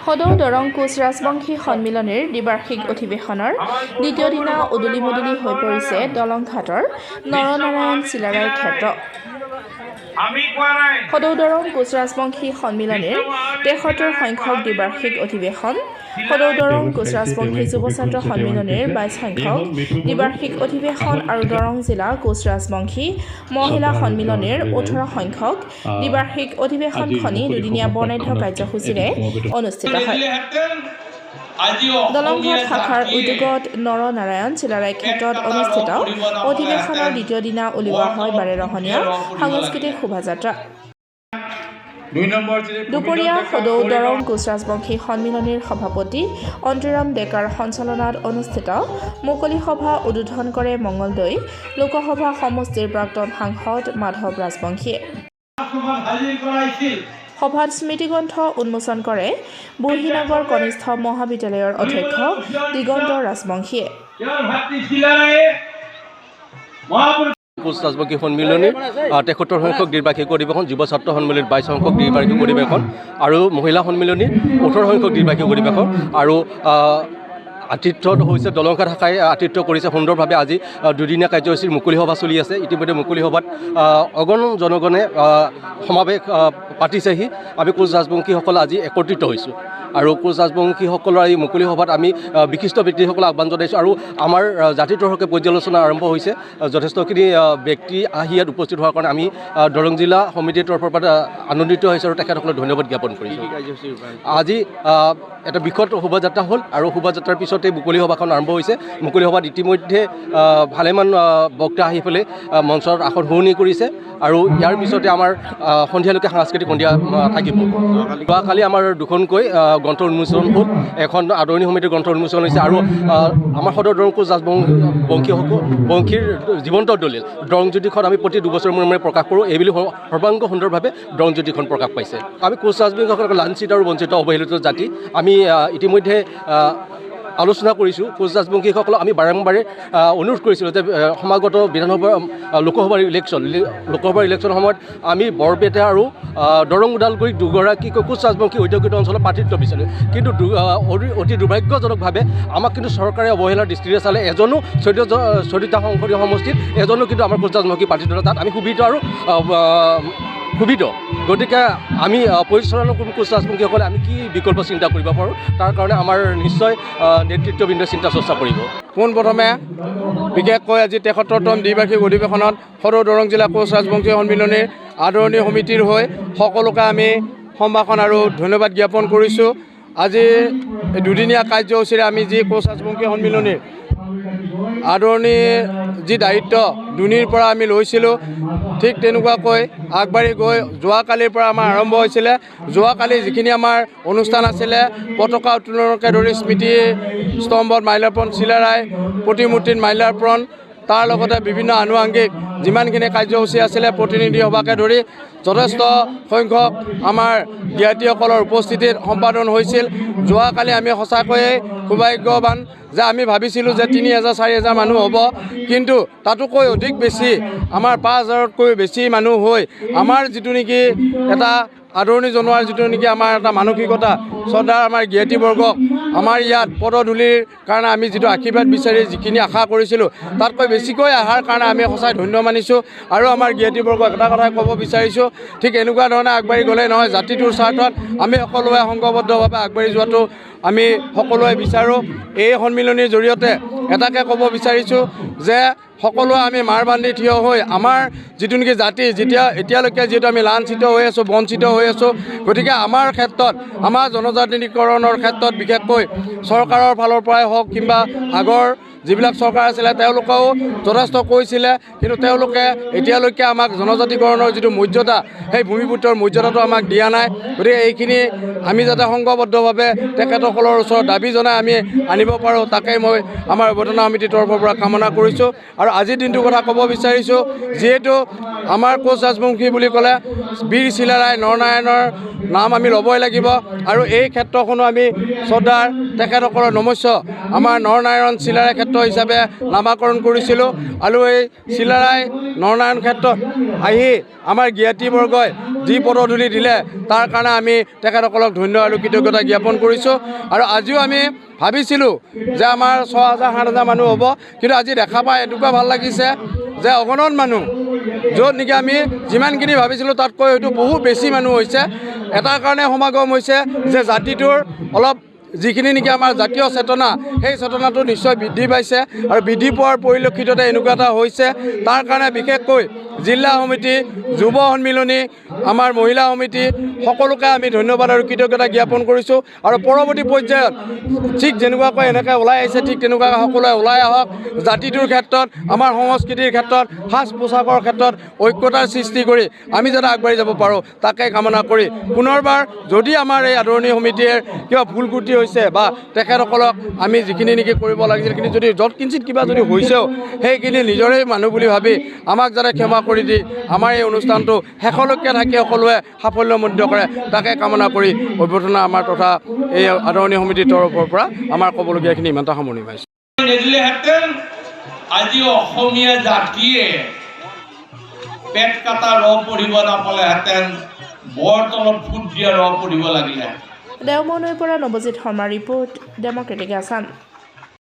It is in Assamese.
সদৌ দৰং কোচ ৰাজবংশী সন্মিলনীৰ দ্বিবাৰ্ষিক অধিৱেশনৰ দ্বিতীয় দিনা উদুলি মুদুলি হৈ পৰিছে দলংঘাটৰ নৰনাৰায়ণ চিলাৰায় ক্ষেত্ৰ। সদৌ দৰং কোচ ৰাজবংশী সন্মিলনীৰ ৭৩ সংখ্যক দ্বিবাৰ্ষিক অধিৱেশন, সদৌ দৰং কোচ ৰাজবংশী যুৱ ছাত্ৰ সন্মিলনীৰ ২২ সংখ্যক দ্বিবাৰ্ষিক অধিৱেশন আৰু দৰং জিলা কোচ ৰাজবংশী মহিলা সন্মিলনীৰ ১৮ সংখ্যক দ্বিবাৰ্ষিক অধিৱেশনখনি দুদিনীয়া বৰ্ণাঢ্য কাৰ্যসূচীৰে অনুষ্ঠিত হয়। দলংঘাট শাখাৰ উদ্যোগত নৰনাৰায়ণ চিলাৰায় ক্ষেত্ৰত অনুষ্ঠিত অধিৱেশনৰ দ্বিতীয় দিনা উলিওৱা হয় বাৰেৰহণীয়া সাংস্কৃতিক শোভাযাত্ৰা। দুপৰীয়া সদৌ দৰং কোচ ৰাজবংশী সন্মিলনীৰ সভাপতি অন্তৰাম ডেকাৰ সঞ্চালনাত অনুষ্ঠিত মুকলি সভা উদ্বোধন কৰে মঙলদৈ লোকসভা সমষ্টিৰ প্ৰাক্তন সাংসদ মাধৱ ৰাজবংশীয়ে। সভাত স্মৃতিগ্ৰন্থ উন্মোচন কৰে বুঢ়ীনগৰ কনিষ্ঠ মহাবিদ্যালয়ৰ অধ্যক্ষ দিগন্ত ৰাজবংশীয়ে। কোচ ৰাজবংশী সন্মিলনীৰ ৭৩ সংখ্যক দ্বিবাৰ্ষিক অধিৱেশন, যুৱ ছাত্ৰ সন্মিলনীৰ ২২ সংখ্যক দ্বিবাৰ্ষিক অধিৱেশন আৰু মহিলা সন্মিলনীৰ ১৮ সংখ্যক দ্বিবাৰ্ষিক অধিৱেশন আৰু আতিথ্যত হৈছে দলংঘাট শাখাই আতিথ্য কৰিছে সুন্দৰভাৱে। আজি দুদিনীয়া কাৰ্যসূচীৰ মুকলি সভা চলি আছে। ইতিমধ্যে মুকলি সভাত অগণন জনগণে সমাৱেশ পাতিছেহি। আমি কোচ ৰাজবংশীসকল আজি একত্ৰিত হৈছোঁ আৰু কোচ ৰাজবংশীসকলৰ এই মুকলি সভাত আমি বিশিষ্ট ব্যক্তিসকলক আহ্বান জনাইছোঁ আৰু আমাৰ জাতিটোৰহকে পৰ্যালোচনা আৰম্ভ হৈছে। যথেষ্টখিনি ব্যক্তি আহি ইয়াত উপস্থিত হোৱাৰ কাৰণে আমি দৰং জিলা সমিতিৰ তৰফৰ পৰা আনন্দিত হৈছোঁ আৰু তেখেতসকলক ধন্যবাদ জ্ঞাপন কৰিছোঁ। আজি এটা বৃহৎ শোভাযাত্ৰা হ'ল আৰু শোভাযাত্ৰাৰ পিছতে মুকলি সভাখন আৰম্ভ হৈছে। মুকলি সভাত ইতিমধ্যে ভালেমান বক্তা আহি পেলাই মঞ্চৰ আসন শুৱনি কৰিছে আৰু ইয়াৰ পিছতে আমাৰ সন্ধিয়ালৈকে সাংস্কৃতিক সন্ধিয়া থাকিব। যোৱাকালি আমাৰ দুখনকৈ গ্ৰন্থ উন্মোচন হ'ল, এখন আদৰণি সমিতিৰ গ্ৰন্থ উন্মোচন হৈছে আৰু আমাৰ সদৌ দৰং কোচ ৰাজবংশীৰ জীৱন্ত দলিল দৰংজ্যোতিখন আমি প্ৰতি দুবছৰৰ মূৰে প্ৰকাশ কৰোঁ। এইবুলি সৰ্বাংগ সুন্দৰভাৱে দৰংজ্যোতিখন প্ৰকাশ পাইছে। আমি কোচ ৰাজবংশীসকলক লাঞ্ছিত আৰু বঞ্চিত অৱহেলিত জাতি আমি ইতিমধ্যে আলোচনা কৰিছোঁ। কোচ ৰাজবংশীসকলক আমি বাৰম্বাৰে অনুৰোধ কৰিছিলোঁ যে সমাগত লোকসভাৰ ইলেকশ্যনৰ সময়ত আমি বৰপেটা আৰু দৰং ওদালগুৰিত দুগৰাকী কোচ ৰাজবংশী ঔদ্যোগিক অঞ্চলত প্ৰাৰ্থিত্ব বিচাৰিলোঁ, কিন্তু অতি দুৰ্ভাগ্যজনকভাৱে আমাক কিন্তু চৰকাৰে অৱহেলাৰ দৃষ্টিৰে চালে। এজনো 14টা সংসদীয় সমষ্টিত এজনো কিন্তু আমাৰ কোচ ৰাজবংশী প্ৰাৰ্থিত্ব তাত আমি সুবিধা গতিকে আমি পৰিচালনা কৰোঁ কোচ ৰাজবংশীসকলে আমি কি বিকল্প চিন্তা কৰিব পাৰোঁ, তাৰ কাৰণে আমাৰ নিশ্চয় নেতৃত্ববৃন্দই চিন্তা চৰ্চা কৰিব। পোনপ্ৰথমে বিশেষকৈ আজি ৭৩তম দ্বিবাৰ্ষিক অধিৱেশনত সদৌ দৰং জিলা কোচ ৰাজবংশী সন্মিলনীৰ আদৰণি সমিতিৰ হৈ সকলোকে আমি সম্ভাষণ আৰু ধন্যবাদ জ্ঞাপন কৰিছোঁ। আজি দুদিনীয়া কাৰ্যসূচীৰে আমি যি কোচ ৰাজবংশী সন্মিলনীৰ আদৰণি যি দায়িত্ব দুনিৰ পৰা আমি লৈছিলোঁ, ঠিক তেনেকুৱাকৈ আগবাঢ়ি গৈ যোৱাকালিৰ পৰা আমাৰ আৰম্ভ হৈছিলে। যোৱাকালি যিখিনি আমাৰ অনুষ্ঠান আছিলে, পতাকা উত্তোলনকে ধৰি স্মৃতি স্তম্ভত মাল্যাৰ্পণ, চিলাৰায় প্ৰতিমূৰ্তিত মাল্যাৰ্পণ, তাৰ লগতে বিভিন্ন আনুষংগিক যিমানখিনি কাৰ্যসূচী আছিলে প্ৰতিনিধি সভাকে ধৰি যথেষ্ট সংখ্যক আমাৰ জ্ঞাতিসকলৰ উপস্থিতিত সম্পাদন হৈছিল। যোৱাকালি আমি সঁচাকৈয়ে সৌভাগ্যৱান যে আমি ভাবিছিলোঁ যে 3,000-4,000 মানুহ হ'ব, কিন্তু তাতোকৈ অধিক বেছি আমাৰ 5,000তকৈ বেছি মানুহ হৈ আমাৰ যিটো নেকি এটা আদৰণি জনোৱাৰ যিটো নেকি আমাৰ এটা মানসিকতা, শ্ৰদ্ধাৰ আমাৰ জ্ঞাতিবৰ্গক আমাৰ ইয়াত পদধূলিৰ কাৰণে আমি যিটো আশীৰ্বাদ বিচাৰি যিখিনি আশা কৰিছিলোঁ তাতকৈ বেছিকৈ অহাৰ কাৰণে আমি সঁচাই ধন্য মানিছোঁ। আৰু আমাৰ জ্ঞাতিবৰ্গক এটা কথাই ক'ব বিচাৰিছোঁ, ঠিক এনেকুৱা ধৰণে আগবাঢ়ি গ'লেই নহয়, জাতিটোৰ স্বাৰ্থত আমি সকলোৱে সংঘবদ্ধভাৱে আগবাঢ়ি যোৱাটো আমি সকলোৱে বিচাৰোঁ। এই সন্মিলনীৰ জৰিয়তে এটাকে ক'ব বিচাৰিছোঁ যে সকলোৱে আমি মাৰ বান্ধি থিয় হৈ আমাৰ যিটো নেকি জাতি এতিয়ালৈকে যিহেতু আমি লাঞ্ছিত হৈ আছোঁ, বঞ্চিত হৈ আছোঁ, গতিকে আমাৰ ক্ষেত্ৰত আমাৰ জনজাতিকৰণৰ ক্ষেত্ৰত বিশেষকৈ চৰকাৰৰ ফালৰ পৰাই হওক কিংবা আগৰ যিবিলাক চৰকাৰ আছিলে তেওঁলোকেও যথেষ্ট কৈছিলে, কিন্তু তেওঁলোকে এতিয়ালৈকে আমাক জনজাতিকৰণৰ যিটো মৰ্যাদা, সেই ভূমিপুত্ৰৰ মৰ্যাদাটো আমাক দিয়া নাই। গতিকে এইখিনি আমি যাতে সংঘবদ্ধভাৱে তেখেতসকলৰ ওচৰত দাবী জনাই আমি আনিব পাৰোঁ, তাকেই মই আমাৰ অৱতাৰণা সমিতিৰ তৰফৰ পৰা কামনা কৰিছোঁ। আৰু আজিৰ দিনটোৰ কথা ক'ব বিচাৰিছোঁ, যিহেতু আমাৰ কোচ ৰাজবংশী বুলি ক'লে বীৰ চিলাৰায় নৰনাৰায়ণৰ নাম আমি ল'বই লাগিব আৰু এই ক্ষেত্ৰখনো আমি শ্ৰদ্ধাৰ তেখেতসকলৰ নমস্য আমাৰ নৰনাৰায়ণ চিলাৰায় ক্ষেত্ৰ ক্ষেত্ৰ হিচাপে নামাকৰণ কৰিছিলোঁ আৰু এই চিলাৰায় নৰনাৰায়ণ ক্ষেত্ৰত আহি আমাৰ জ্ঞাতিবৰ্গই যি পদধূলি দিলে তাৰ কাৰণে আমি তেখেতসকলক ধন্য আৰু কৃতজ্ঞতা জ্ঞাপন কৰিছোঁ আৰু আজিও আমি ভাবিছিলোঁ যে আমাৰ 6,000-7,000 মানুহ হ'ব কিন্তু আজি দেখা পাই এনেকুৱা ভাল লাগিছে যে অগণন মানুহ য'ত নেকি আমি যিমানখিনি ভাবিছিলোঁ তাতকৈ হয়তো বহু বেছি মানুহ হৈছে এটাৰ কাৰণে সমাগম হৈছে যে জাতিটোৰ অলপ যিখিনি নেকি আমাৰ জাতীয় চেতনা সেই চেতনাটো নিশ্চয় বৃদ্ধি পাইছে আৰু বৃদ্ধি পোৱাৰ পৰিলক্ষিততে এনেকুৱা এটা হৈছে তাৰ কাৰণে বিশেষকৈ জিলা সমিতি যুৱ সন্মিলনী আমাৰ মহিলা সমিতি সকলোকে আমি ধন্যবাদ আৰু কৃতজ্ঞতা জ্ঞাপন কৰিছোঁ আৰু পৰৱৰ্তী পৰ্যায়ত ঠিক যেনেকুৱাকৈ এনেকৈ ওলাই আহিছে ঠিক তেনেকুৱাকৈ সকলোৱে ওলাই আহক জাতিটোৰ ক্ষেত্ৰত আমাৰ সংস্কৃতিৰ ক্ষেত্ৰত সাজ পোছাকৰ ক্ষেত্ৰত ঐক্যতাৰ সৃষ্টি কৰি আমি যাতে আগবাঢ়ি যাব পাৰোঁ তাকে কামনা কৰি পুনৰবাৰ যদি আমাৰ এই আদৰণি সমিতিৰ কিবা ভুল ক্ৰুটি হৈছে বা তেখেতসকলক আমি যিখিনি নেকি কৰিব লাগিছিল সেইখিনি যদি য'ত কিঞ্চিত কিবা যদি হৈছেও সেইখিনি নিজৰে মানুহ বুলি ভাবি আমাক যাতে ক্ষমা কৰি দি আমাৰ এই অনুষ্ঠানটো শেষলৈকে থাকি সকলোৱে সাফল্যমণ্ডিত কৰে তাকে কামনা কৰি অভ্যৰ্থনা আমাৰ তথা এই আদৰণি সমিতিৰ তৰফৰ পৰা আমাৰ ক'বলগীয়াখিনি ইমানটা সামৰণি মাৰিছোঁ নিদিলেহেঁতেন আজি অসমীয়া জাতিয়ে পেট কাটা ৰ পঢ়িব নাপালেহেঁতেন বৰ তলত ফুট দিয়া ৰ পঢ়িব লাগিলে দেওমনৈৰ পৰা নৱজিত শৰ্মাৰ ৰিপৰ্ট ডেমক্ৰেটিক আছাম।